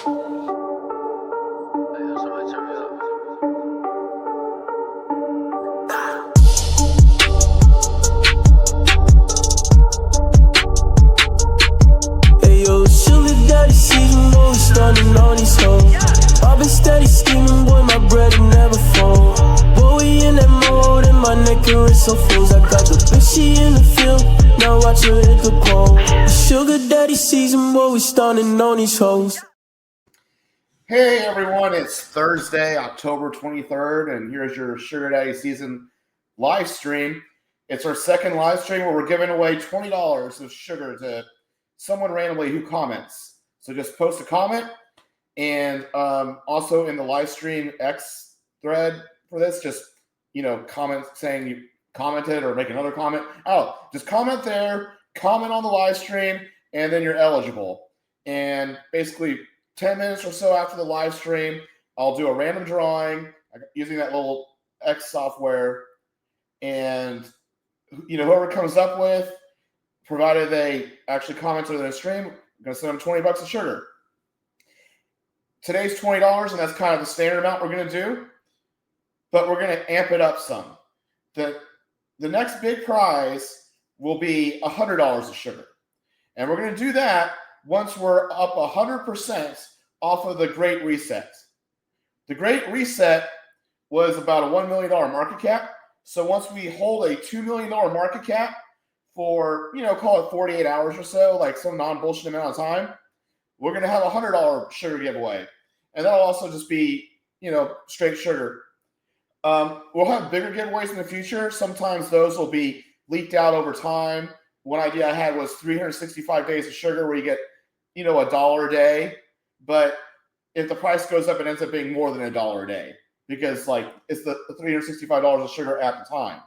Hey yo, sugar daddy season, boy, we stunning on these hoes. I've been steady scheming, boy, my bread will never fold. Boy, we in that mode, and my neck and wrist so froze. I got the bitch, she in the field, now watch her hit the pole. Sugar daddy season, boy, we stunning on these hoes. Hey everyone, it's Thursday, October 23rd, and here's your Sugar Daddy Season live stream. It's our second live stream where we're giving away $20 of sugar to someone randomly who comments. So just post a comment, and also in the live stream X thread for this, just comment saying you commented or make another comment. Oh, just comment there, comment on the live stream, and then you're eligible. And basically 10 minutes or so after the live stream, I'll do a random drawing using that little X software, and whoever comes up with, provided they actually commented on the stream, I'm going to send them $20 of sugar. Today's $20, and that's kind of the standard amount we're going to do, but we're going to amp it up some. The next big prize will be $100 of sugar, and we're going to do that once we're up 100% off of the Great Reset. The Great Reset was about a $1 million market cap. So once we hold a $2 million market cap for, call it 48 hours or so, like some non-bullshit amount of time, we're going to have a $100 sugar giveaway. And that'll also just be, straight sugar. We'll have bigger giveaways in the future. Sometimes those will be leaked out over time. One idea I had was 365 days of sugar where you get, $1 a day. But if the price goes up, it ends up being more than $1 a day because it's the $365 of sugar at the time.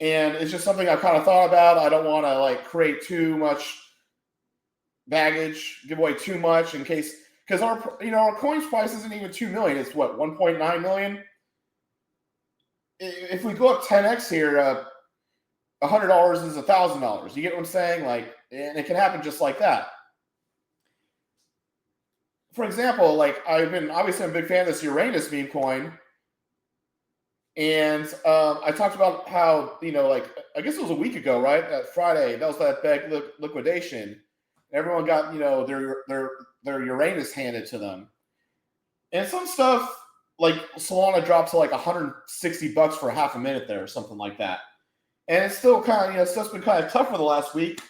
And it's just something I've kind of thought about. I don't want to create too much baggage, give away too much in case, because our coins price isn't even 2 million. It's what, 1.9 million? If we go up 10x here, $100 is $1,000. You get what I'm saying? And it can happen just like that. For example, I'm a big fan of this Uranus meme coin. And I talked about how, I guess it was a week ago, right? That Friday, that was that big liquidation. Everyone got, their Uranus handed to them. And some stuff, Solana dropped to $160 for half a minute there or something like that. And it's still kind of, stuff's been kind of tough for the last week.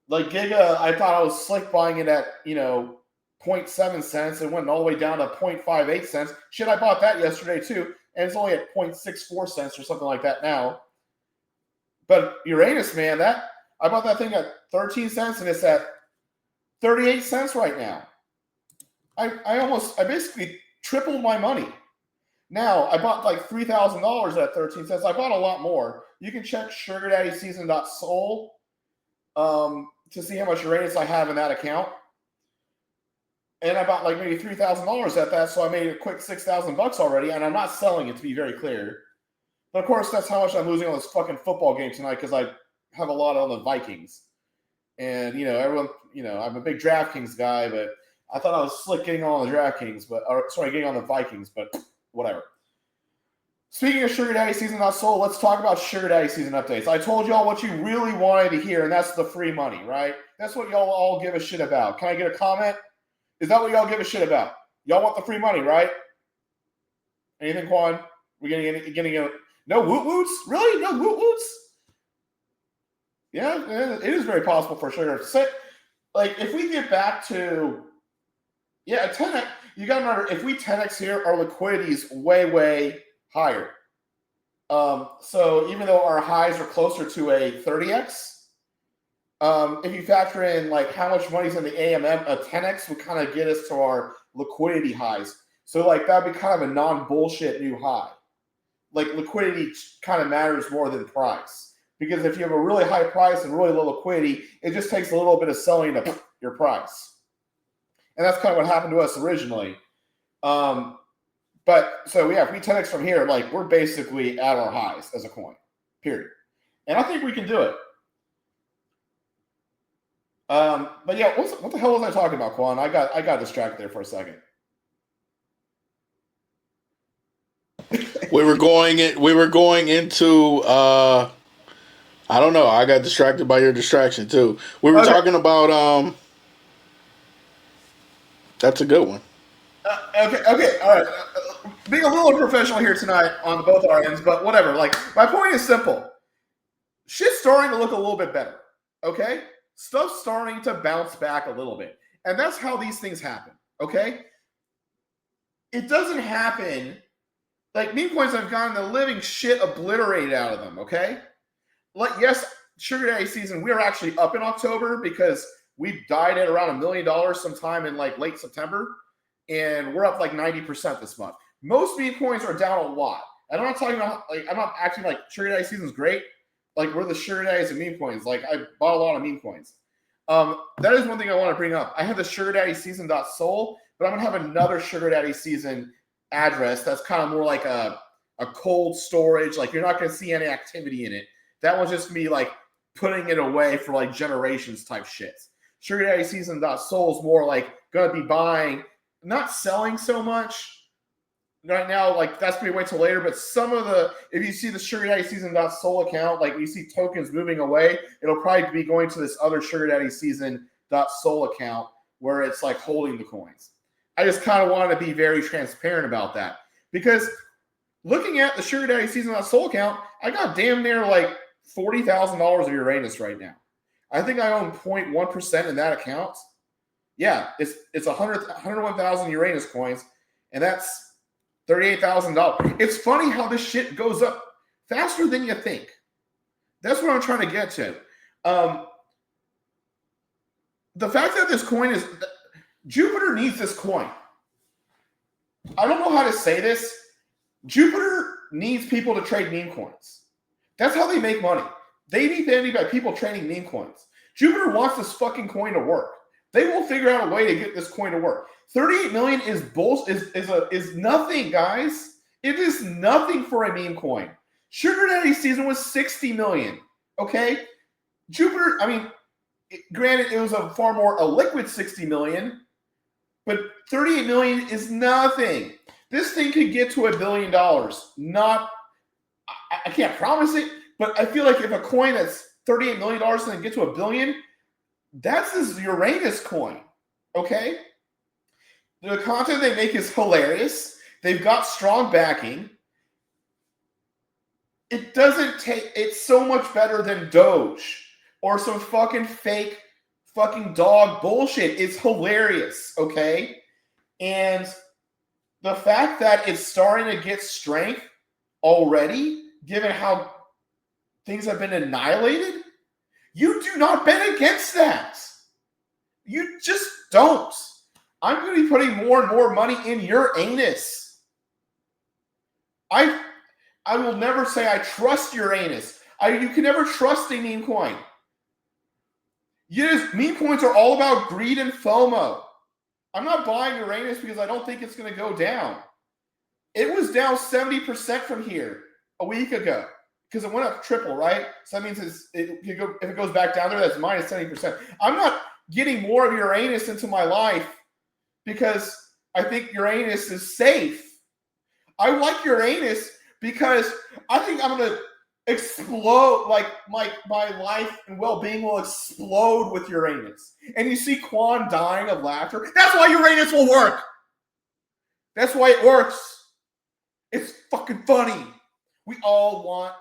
Giga, I thought I was slick buying it at, 0.7 cents. It went all the way down to 0.58 cents. Shit, I bought that yesterday too. And it's only at 0.64 cents or something like that now. But Uranus, man, I bought that thing at 13 cents and it's at 38 cents right now. I basically tripled my money. Now, I bought $3,000 at 13 cents. I bought a lot more. You can check sugardaddyseason.soul to see how much Uranus I have in that account. And I bought maybe $3,000 at that, so I made a quick $6,000 already, and I'm not selling it, to be very clear. But of course, that's how much I'm losing on this fucking football game tonight because I have a lot on the Vikings. And, everyone, I'm a big DraftKings guy, but I thought I was slick getting on the DraftKings, getting on the Vikings, but whatever. Speaking of Sugar Daddy Season Not Sold, let's talk about Sugar Daddy Season updates. I told y'all what you really wanted to hear, and that's the free money, right? That's what y'all all give a shit about. Can I get a comment? Is that what y'all give a shit about? Y'all want the free money, right? Anything, Quan? We're getting a no woot woots? Really? No woot woots? Yeah, it is very possible for sugar. If we get back to 10x, you gotta remember, if we 10x here, our liquidity is way, way higher. So even though our highs are closer to a 30x, if you factor in how much money's in the AMM, a 10x would kind of get us to our liquidity highs. So that'd be kind of a non-bullshit new high. Liquidity kind of matters more than price. Because if you have a really high price and really low liquidity, it just takes a little bit of selling to your price. And that's kind of what happened to us originally. If we 10x from here, we're basically at our highs as a coin, period. And I think we can do it. But yeah, what the hell was I talking about, Quan? I got distracted there for a second. We were going into I don't know. I got distracted by your distraction too. We were Okay. talking about that's a good one. Okay, all right. Being a little unprofessional here tonight on both our ends, but whatever. Like, my point is simple. Shit's starting to look a little bit better. Okay? Stuff's starting to bounce back a little bit. And that's how these things happen. Okay? It doesn't happen like meme coins have gotten the living shit obliterated out of them. Okay? Like, yes, Sugar Daddy season, we are actually up in October because we died at around $1 million sometime in like late September. And we're up like 90% this month. Most meme coins are down a lot. And I'm not talking about, like, I'm not acting like Sugar Daddy season's great. Like, we're the Sugar Daddies of meme coins. Like, I bought a lot of meme coins. That is one thing I want to bring up. I have the Sugar Daddy season.soul, but I'm going to have another Sugar Daddy season address that's kind of more like a cold storage. Like, you're not going to see any activity in it. That one's just me, like, putting it away for, like, generations type shits. Sugar Daddy season.soul is more like going to be buying, not selling so much right now, like that's going to wait till later, but some of the, if you see the Sugar Daddy season.soul account, like you see tokens moving away, it'll probably be going to this other Sugar Daddy season.soul account where it's like holding the coins. I just kind of want to be very transparent about that because looking at the Sugar Daddy season.soul account, I got damn near like $40,000 of Uranus right now. I think I own 0.1% in that account. Yeah, it's 101,000 Uranus coins, and that's $38,000. It's funny how this shit goes up faster than you think. That's what I'm trying to get to. The fact that this coin is Jupiter needs this coin. I don't know how to say this. Jupiter needs people to trade meme coins. That's how they make money. They need money by people trading meme coins. Jupiter wants this fucking coin to work. They will figure out a way to get this coin to work. 38 million is nothing, guys. It is nothing for a meme coin. Sugar Daddy season was 60 million. Okay? Jupiter, I mean, granted, it was a far more liquid 60 million, but 38 million is nothing. This thing could get to $1 billion. I can't promise it, but I feel like if a coin that's $38 million can get to $1 billion, that's this Uranus coin, okay? The content they make is hilarious. They've got strong backing. It doesn't take, it's so much better than Doge or some fucking fake fucking dog bullshit. It's hilarious, okay? And the fact that it's starting to get strength already, given how things have been annihilated, you do not bet against that. You just don't. I'm going to be putting more and more money in Uranus. I will never say I trust Uranus. You can never trust a meme coin. Yes, meme coins are all about greed and FOMO. I'm not buying Uranus because I don't think it's going to go down. It was down 70% from here a week ago. Because it went up triple, right? So that means if it goes back down there, that's minus 70%. I'm not getting more of Uranus into my life because I think Uranus is safe. I like Uranus because I think I'm going to explode, like my life and well-being will explode with Uranus. And you see Quan dying of laughter. That's why Uranus will work. That's why it works. It's fucking funny. We all want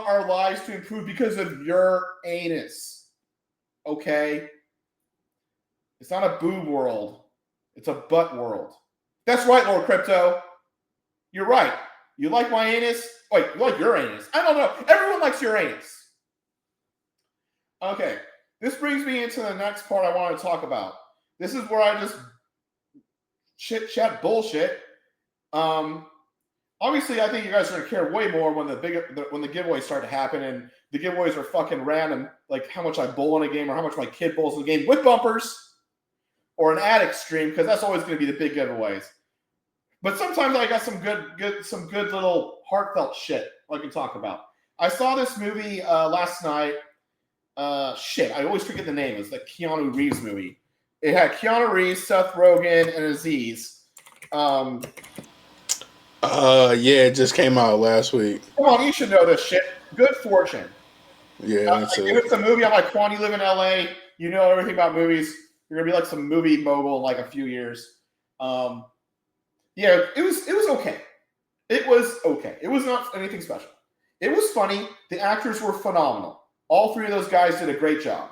our lives to improve because of Uranus. Okay? It's not a boob world. It's a butt world. That's right, Lord Crypto. You're right. You like my anus? Wait, you like Uranus? I don't know. Everyone likes Uranus. Okay. This brings me into the next part I want to talk about. This is where I just chit-chat bullshit. Obviously, I think you guys are gonna care way more when the giveaways start to happen, and the giveaways are fucking random, like how much I bowl in a game or how much my kid bowls in a game with bumpers, or an addict stream, because that's always gonna be the big giveaways. But sometimes I got some good little heartfelt shit I can talk about. I saw this movie last night. shit, I always forget the name. It's the Keanu Reeves movie. It had Keanu Reeves, Seth Rogen, and Aziz. Yeah, it just came out last week. Come on, you should know this shit. Good Fortune. Yeah, that's If it. it's a movie, I'm like, come on, you live in LA, you know everything about movies. You're gonna be like some movie mogul in like a few years. Yeah, it was okay. It was okay. It was not anything special. It was funny. The actors were phenomenal. All three of those guys did a great job.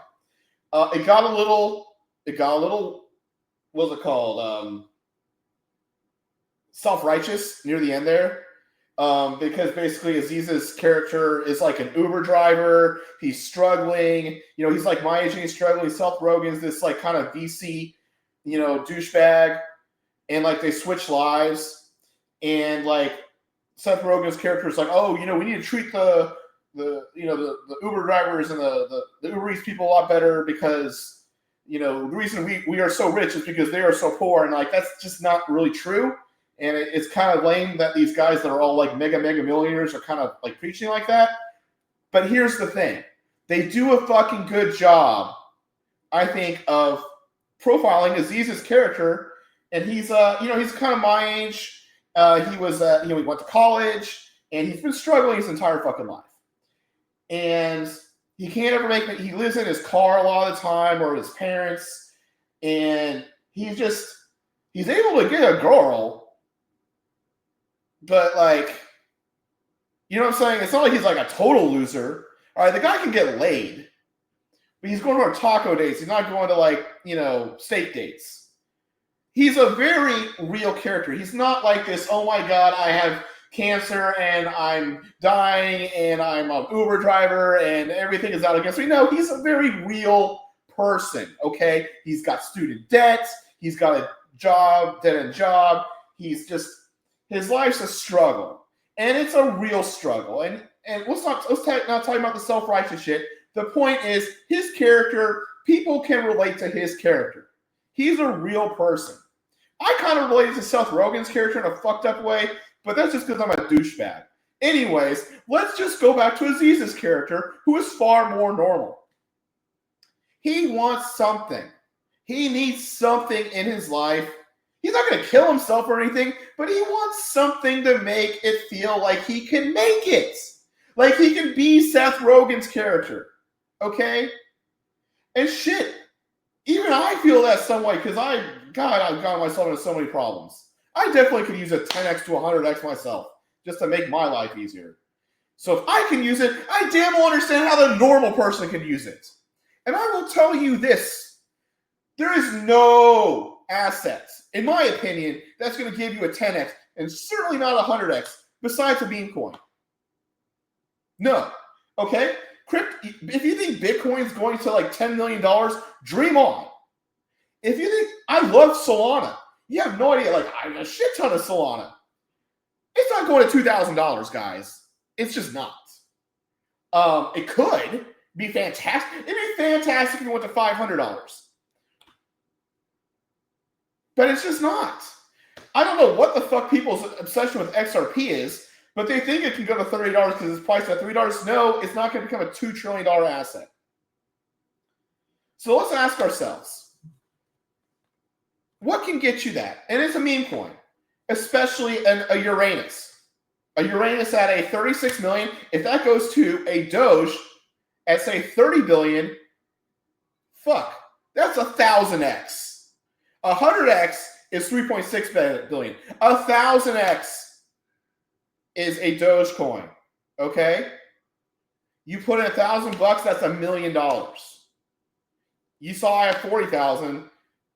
It got a little, what's it called? Self-righteous near the end there. Because basically Aziz's character is like an Uber driver. He's struggling. You know, he's like my age and he's struggling. Seth Rogen's this like kind of VC, douchebag. And like they switch lives. And like Seth Rogen's character is like, oh, we need to treat the Uber drivers and the Uber Eats people a lot better because, the reason we are so rich is because they are so poor. And like, that's just not really true. And it's kind of lame that these guys that are all like mega millionaires are kind of like preaching like that. But here's the thing. They do a fucking good job, I think, of profiling Aziz's character. And he's, he's kind of my age. He was, he went to college and he's been struggling his entire fucking life. And he can't ever make it. He lives in his car a lot of the time or his parents. And he's able to get a girl. But, like, you know what I'm saying? It's not like he's, like, a total loser. All right, the guy can get laid. But he's going to our taco dates. He's not going to, like, steak dates. He's a very real character. He's not like this, oh, my God, I have cancer and I'm dying and I'm an Uber driver and everything is out against me. No, he's a very real person, okay? He's got student debt. He's got a job, dead-end job. His life's a struggle, and it's a real struggle. And let's not talking about the self-righteous shit. The point is, his character, people can relate to his character. He's a real person. I kind of related to Seth Rogen's character in a fucked up way, but that's just because I'm a douchebag. Anyways, let's just go back to Aziz's character, who is far more normal. He wants something. He needs something in his life. He's not going to kill himself or anything, but he wants something to make it feel like he can make it. Like he can be Seth Rogen's character. Okay? And shit, even I feel that some way because I've got myself into so many problems. I definitely could use a 10x to 100x myself just to make my life easier. So if I can use it, I damn well understand how the normal person can use it. And I will tell you this. There is no assets, in my opinion, that's going to give you a 10x and certainly not a 100x besides a meme coin. No. Okay? If you think Bitcoin's going to like $10 million, dream on. If you think, I love Solana. You have no idea. Like, I have a shit ton of Solana. It's not going to $2,000, guys. It's just not. It could be fantastic. It'd be fantastic if it went to $500. But it's just not. I don't know what the fuck people's obsession with XRP is, but they think it can go to $30 because it's priced at $3. No, it's not going to become a $2 trillion asset. So let's ask ourselves, what can get you that? And it's a meme coin, especially a Uranus. A Uranus at a 36 million, if that goes to a Doge at, say, 30 billion, fuck, that's 1,000x. 100x is 3.6 billion. 1,000x is a Dogecoin. Okay? You put in $1,000, that's $1 million. You saw I have 40,000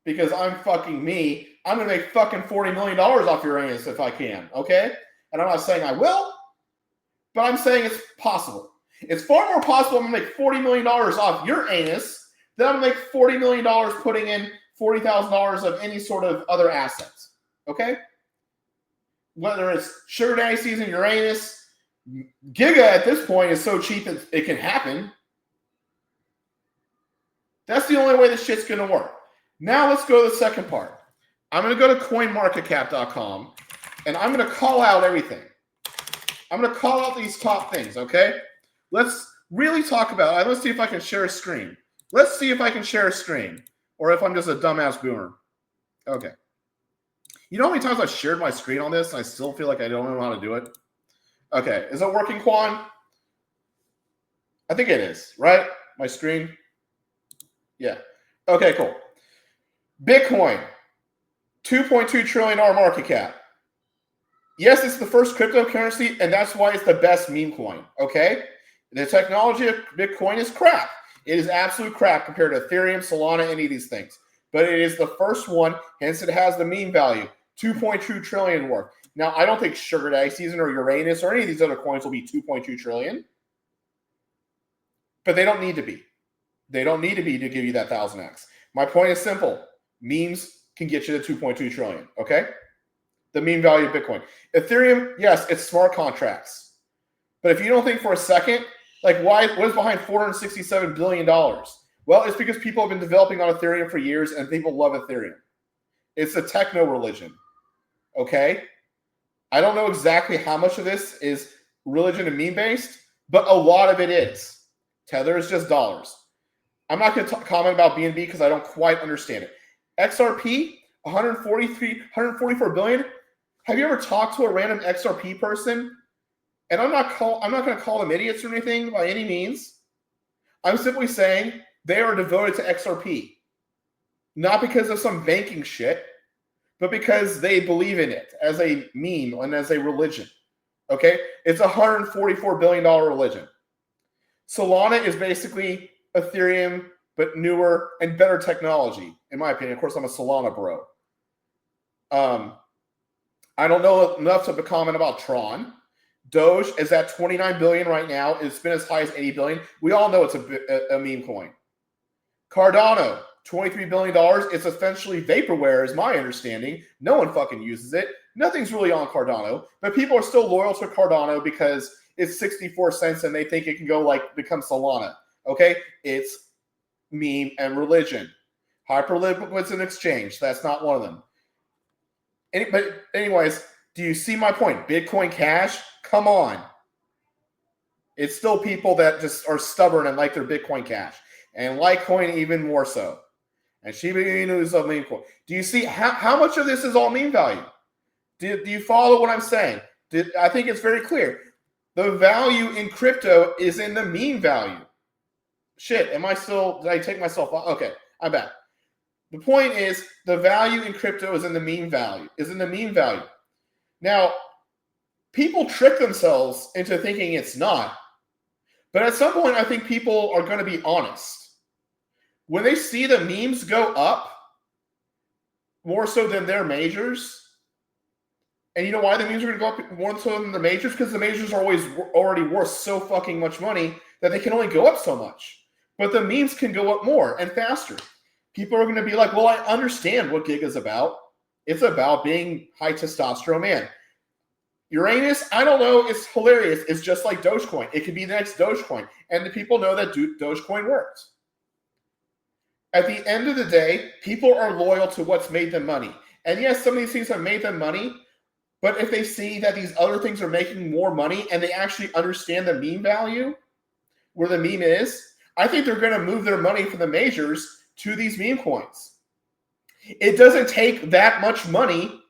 because I'm fucking me. I'm gonna make fucking $40 million off Uranus if I can. Okay? And I'm not saying I will, but I'm saying it's possible. It's far more possible I'm gonna make $40 million off Uranus than I'm gonna make $40 million putting in $40,000 of any sort of other assets. Okay? Whether it's Sugar Daddy season, Uranus, Giga at this point is so cheap that it can happen. That's the only way this shit's going to work. Now let's go to the second part. I'm going to go to coinmarketcap.com and I'm going to call out everything. I'm going to call out these top things, okay? Let's really talk about it. Let's see if I can share a screen. Let's see if I can share a screen. Or if I'm just a dumbass boomer. Okay. You know how many times I've shared my screen on this and I still feel like I don't know how to do it? Okay. Is it working, Quan? I think it is, right? My screen? Yeah. Okay, cool. Bitcoin, $2.2 trillion market cap. Yes, it's the first cryptocurrency, and that's why it's the best meme coin, okay? The technology of Bitcoin is crap. It is absolute crap compared to Ethereum, Solana, any of these things. But it is the first one, hence it has the meme value, 2.2 trillion worth. Now, I don't think Sugar Daddy Season or Uranus or any of these other coins will be 2.2 trillion. But they don't need to be. They don't need to be to give you that 1000x. My point is simple. Memes can get you to 2.2 trillion, okay? The meme value of Bitcoin. Ethereum, yes, it's smart contracts. But if you don't think for a second, like what is behind $467 billion? Well, it's because people have been developing on Ethereum for years and people love Ethereum. It's a techno religion, okay? I don't know exactly how much of this is religion and meme-based, but a lot of it is. Tether is just dollars. I'm not going to comment about BNB because I don't quite understand it. XRP, 144 billion. Have you ever talked to a random XRP person? And I'm not going to call them idiots or anything by any means. I'm simply saying they are devoted to XRP. Not because of some banking shit, but because they believe in it as a meme and as a religion. Okay? It's a $144 billion religion. Solana is basically Ethereum, but newer and better technology, in my opinion. Of course, I'm a Solana bro. I don't know enough to comment about Tron. Doge is at 29 billion right now. It's been as high as 80 billion. We all know it's a meme coin. Cardano, $23 billion. It's essentially vaporware, is my understanding. No one fucking uses it. Nothing's really on Cardano, but people are still loyal to Cardano because it's 64 cents and they think it can go like become Solana. Okay? It's meme and religion. Hyperliquid's an exchange. That's not one of them. But anyways, do you see my point? Bitcoin Cash? Come on. It's still people that just are stubborn and like their Bitcoin Cash. And Litecoin even more so. And Shiba Inu is a meme coin. Do you see how much of this is all meme value? Do you follow what I'm saying? I think it's very clear. The value in crypto is in the meme value. Shit, did I take myself off? Okay, I'm back. The point is the value in crypto is in the meme value. Now, people trick themselves into thinking it's not. But at some point, I think people are going to be honest. When they see the memes go up, more so than their majors, and you know why the memes are going to go up more so than the majors? Because the majors are already worth so fucking much money that they can only go up so much. But the memes can go up more and faster. People are going to be like, well, I understand what Gig is about. It's about being high testosterone man. Uranus, I don't know. It's hilarious. It's just like Dogecoin. It could be the next Dogecoin. And the people know that Dogecoin worked. At the end of the day, people are loyal to what's made them money. And yes, some of these things have made them money. But if they see that these other things are making more money and they actually understand the meme value, where the meme is, I think they're going to move their money from the majors to these meme coins. It doesn't take that much money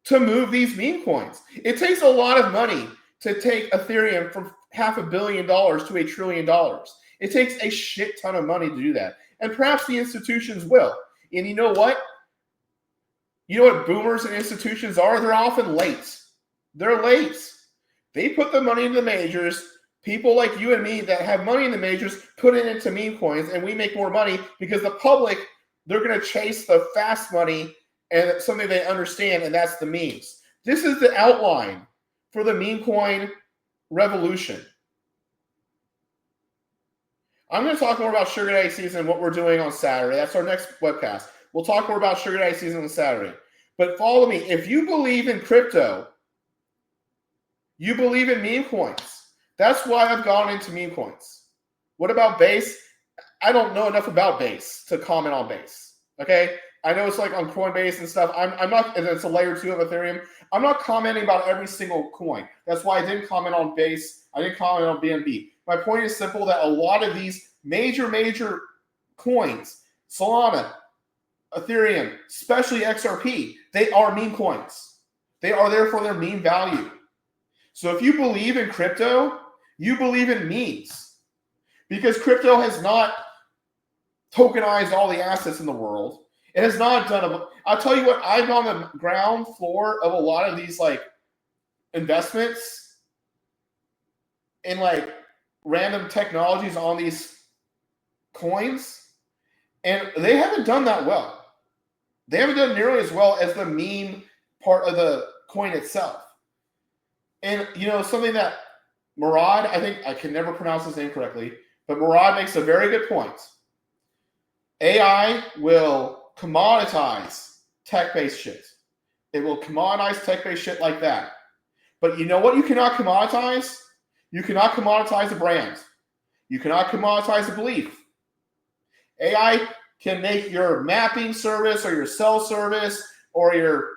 to move these meme coins. It takes a lot of money to take Ethereum from $500 million to $1 trillion. It takes a shit ton of money to do that. And perhaps the institutions will. And you know what? You know what boomers and institutions are? They're often late. They're late. They put the money into the majors. People like you and me that have money in the majors put it into meme coins, and we make more money because the public, they're going to chase the fast money and something they understand, and that's the memes. This is the outline for the meme coin revolution. I'm going to talk more about Sugar Daddy Season and what we're doing on Saturday. That's our next webcast. We'll talk more about Sugar Daddy Season on Saturday. But follow me. If you believe in crypto, you believe in meme coins. That's why I've gone into meme coins. What about Base? I don't know enough about Base to comment on Base. Okay? I know it's like on Coinbase and stuff. I'm not, and it's a layer 2 of Ethereum. I'm not commenting about every single coin. That's why I didn't comment on Base. I didn't comment on BNB. My point is simple that a lot of these major coins, Solana, Ethereum, especially XRP, they are meme coins. They are there for their meme value. So if you believe in crypto, you believe in memes. Because crypto has not tokenized all the assets in the world. It has not done I'll tell you what, I'm on the ground floor of a lot of these like investments in like random technologies on these coins, and they haven't done that well. They haven't done nearly as well as the meme part of the coin itself. And you know, something that Murad, I think I can never pronounce his name correctly, but Murad makes a very good point. AI will commoditize tech-based shit. It will commoditize tech-based shit like that. But you know what you cannot commoditize? You cannot commoditize a brand. You cannot commoditize a belief. AI can make your mapping service or your cell service or your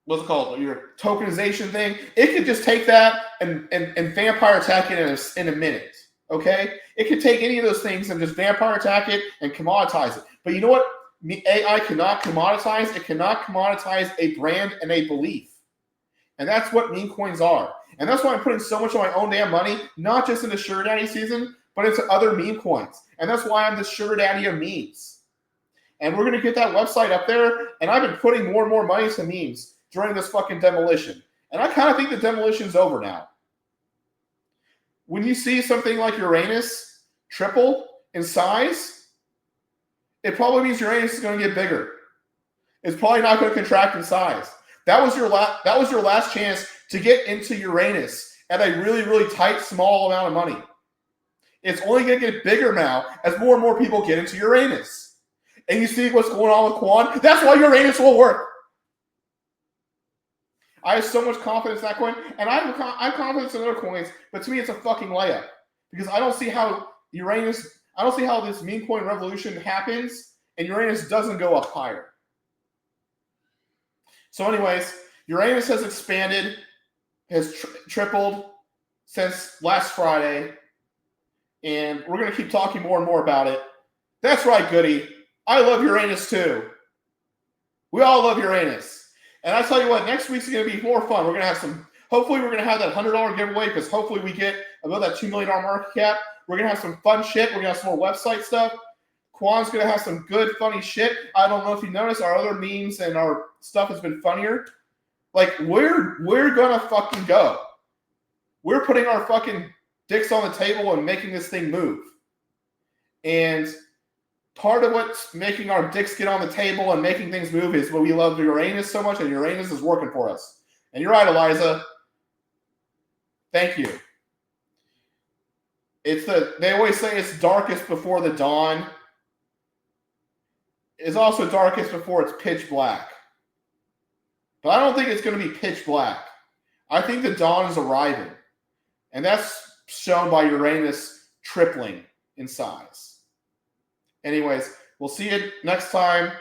what's it called? Your tokenization thing. It could just take that and vampire attack it in a minute. Okay? It could take any of those things and just vampire attack it and commoditize it. But you know what AI cannot commoditize? It cannot commoditize a brand and a belief. And that's what meme coins are. And that's why I'm putting so much of my own damn money, not just into Sugar Daddy season, but into other meme coins. And that's why I'm the Sugar Daddy of memes. And we're going to get that website up there. And I've been putting more and more money into memes during this fucking demolition. And I kind of think the demolition's over now. When you see something like Uranus triple in size, it probably means Uranus is going to get bigger. It's probably not going to contract in size. That was your last chance to get into Uranus at a really tight, small amount of money. It's only going to get bigger now as more and more people get into Uranus. And you see what's going on with Quan? That's why Uranus will work. I have so much confidence in that coin, and I have confidence in other coins, but to me it's a fucking layup. Because I don't see how this meme coin revolution happens, and Uranus doesn't go up higher. So anyways, Uranus has expanded, has tripled since last Friday, and we're going to keep talking more and more about it. That's right, Goody. I love Uranus too. We all love Uranus. And I tell you what, next week's going to be more fun. We're going to have hopefully we're going to have that $100 giveaway because hopefully we get above that $2 million market cap. We're going to have some fun shit. We're going to have some more website stuff. Quan's going to have some good, funny shit. I don't know if you noticed, our other memes and our stuff has been funnier. Like, we're going to fucking go. We're putting our fucking dicks on the table and making this thing move. And part of what's making our dicks get on the table and making things move is what we love Uranus so much, and Uranus is working for us. And you're right, Eliza. Thank you. They always say it's darkest before the dawn. It's also darkest before it's pitch black. But I don't think it's going to be pitch black. I think the dawn is arriving. And that's shown by Uranus tripling in size. Anyways, we'll see you next time.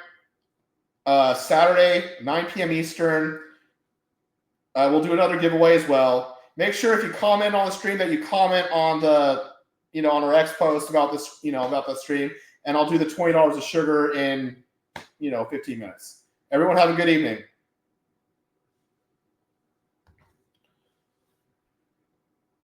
Saturday, 9 p.m. Eastern. We'll do another giveaway as well. Make sure if you comment on the stream that you comment on the, on our X post about this, about the stream. And I'll do the $20 of sugar in, 15 minutes. Everyone have a good evening.